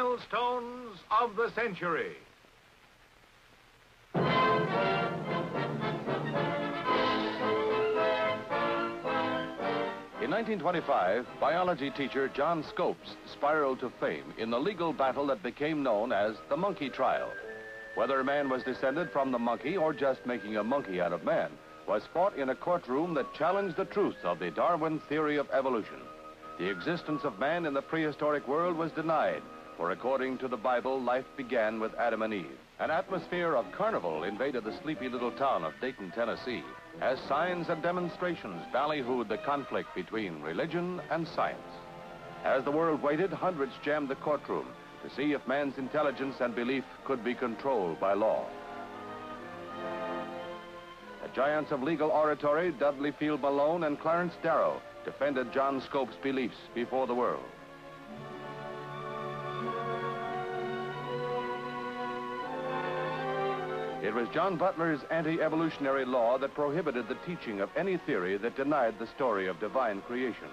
milestones of the century. In 1925, biology teacher John Scopes spiraled to fame in the legal battle that became known as the monkey trial. Whether man was descended from the monkey or just making a monkey out of man was fought in a courtroom that challenged the truth of the Darwin theory of evolution. The existence of man in the prehistoric world was denied, for according to the Bible, life began with Adam and Eve. An atmosphere of carnival invaded the sleepy little town of Dayton, Tennessee, as signs and demonstrations ballyhooed the conflict between religion and science. As the world waited, hundreds jammed the courtroom to see if man's intelligence and belief could be controlled by law. The giants of legal oratory, Dudley Field Malone and Clarence Darrow, defended John Scopes' beliefs before the world. It was John Butler's anti-evolutionary law that prohibited the teaching of any theory that denied the story of divine creation.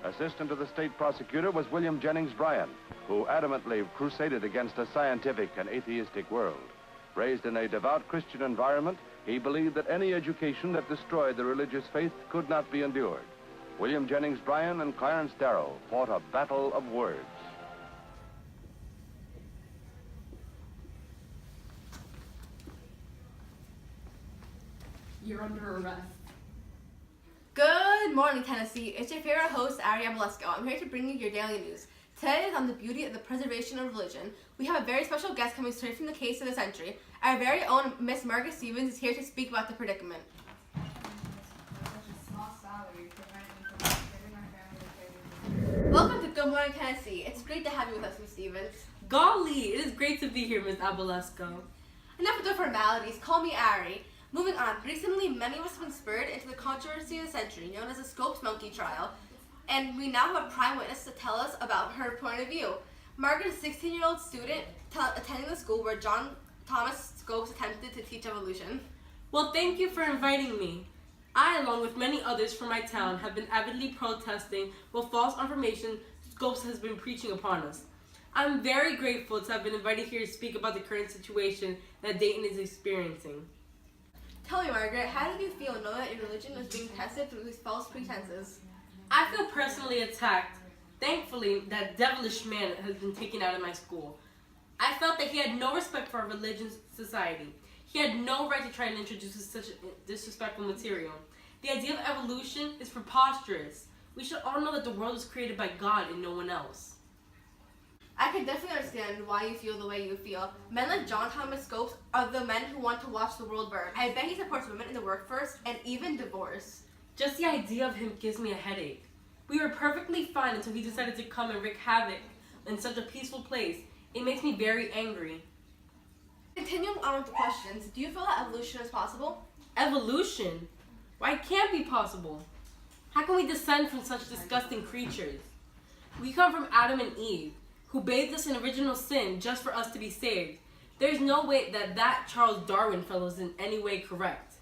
Assistant to the state prosecutor was William Jennings Bryan, who adamantly crusaded against a scientific and atheistic world. Raised in a devout Christian environment, he believed that any education that destroyed the religious faith could not be endured. William Jennings Bryan and Clarence Darrow fought a battle of words. You're under arrest. Good morning, Tennessee. It's your favorite host, Abulevsko. I'm here to bring you your daily news. Today is on the beauty of the preservation of religion. We have a very special guest coming straight from the case of the century. Our very own Miss Margaret Stevens is here to speak about the predicament. Welcome to Good Morning, Tennessee. It's great to have you with us, Miss Stevens. Golly, it is great to be here, Miss Abulevsko. Enough of the formalities. Call me Ari. Moving on, recently many of us have been spurred into the controversy of the century, known as the Scopes monkey trial, and we now have a prime witness to tell us about her point of view. Margaret is a 16-year-old student attending the school where John Thomas Scopes attempted to teach evolution. Well, thank you for inviting me. I, along with many others from my town, have been avidly protesting what false information Scopes has been preaching upon us. I'm very grateful to have been invited here to speak about the current situation that Dayton is experiencing. Tell me, Margaret, how did you feel knowing that your religion was being tested through these false pretenses? I feel personally attacked. Thankfully, that devilish man has been taken out of my school. I felt that he had no respect for our religious society. He had no right to try and introduce such disrespectful material. The idea of evolution is preposterous. We should all know that the world was created by God and no one else. I can definitely understand why you feel the way you feel. Men like John Thomas Scopes are the men who want to watch the world burn. I bet he supports women in the workforce and even divorce. Just the idea of him gives me a headache. We were perfectly fine until he decided to come and wreak havoc in such a peaceful place. It makes me very angry. Continuing on with the questions, do you feel that evolution is possible? Evolution? Why, it can't be possible. How can we descend from such disgusting creatures? We come from Adam and Eve, who bathed us in original sin just for us to be saved. There's no way that Charles Darwin fellow is in any way correct.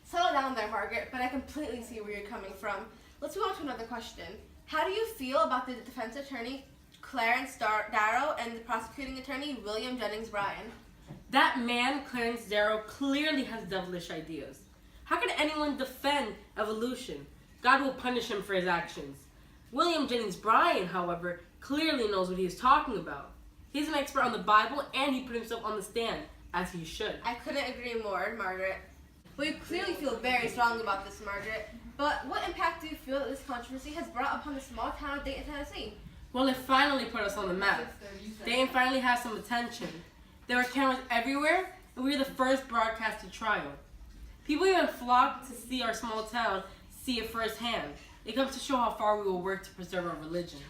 Settle down there, Margaret, but I completely see where you're coming from. Let's move on to another question. How do you feel about the defense attorney, Clarence Darrow, and the prosecuting attorney, William Jennings Bryan? That man, Clarence Darrow, clearly has devilish ideas. How can anyone defend evolution? God will punish him for his actions. William Jennings Bryan, however, clearly knows what he is talking about. He's an expert on the Bible, and he put himself on the stand, as he should. I couldn't agree more, Margaret. Well, you clearly feel very strongly about this, Margaret. But what impact do you feel that this controversy has brought upon the small town of Dayton, Tennessee? Well, it finally put us on the map. Dayton finally has some attention. There were cameras everywhere, and we were the first broadcasted trial. People even flocked to see our small town, see it firsthand. It comes to show how far we will work to preserve our religion.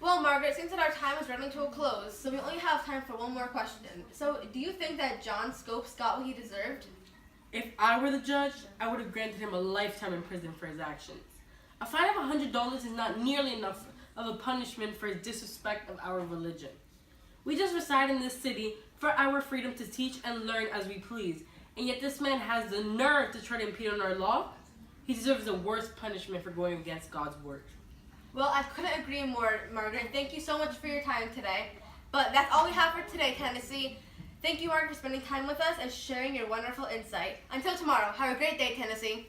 Well, Margaret, it seems that our time is running to a close, so we only have time for one more question. So, do you think that John Scopes got what he deserved? If I were the judge, I would have granted him a lifetime in prison for his actions. A fine of $100 is not nearly enough of a punishment for his disrespect of our religion. We just reside in this city for our freedom to teach and learn as we please, and yet this man has the nerve to try to impede on our law? He deserves the worst punishment for going against God's word. Well, I couldn't agree more, Margaret. Thank you so much for your time today. But that's all we have for today, Tennessee. Thank you, Margaret, for spending time with us and sharing your wonderful insight. Until tomorrow, have a great day, Tennessee.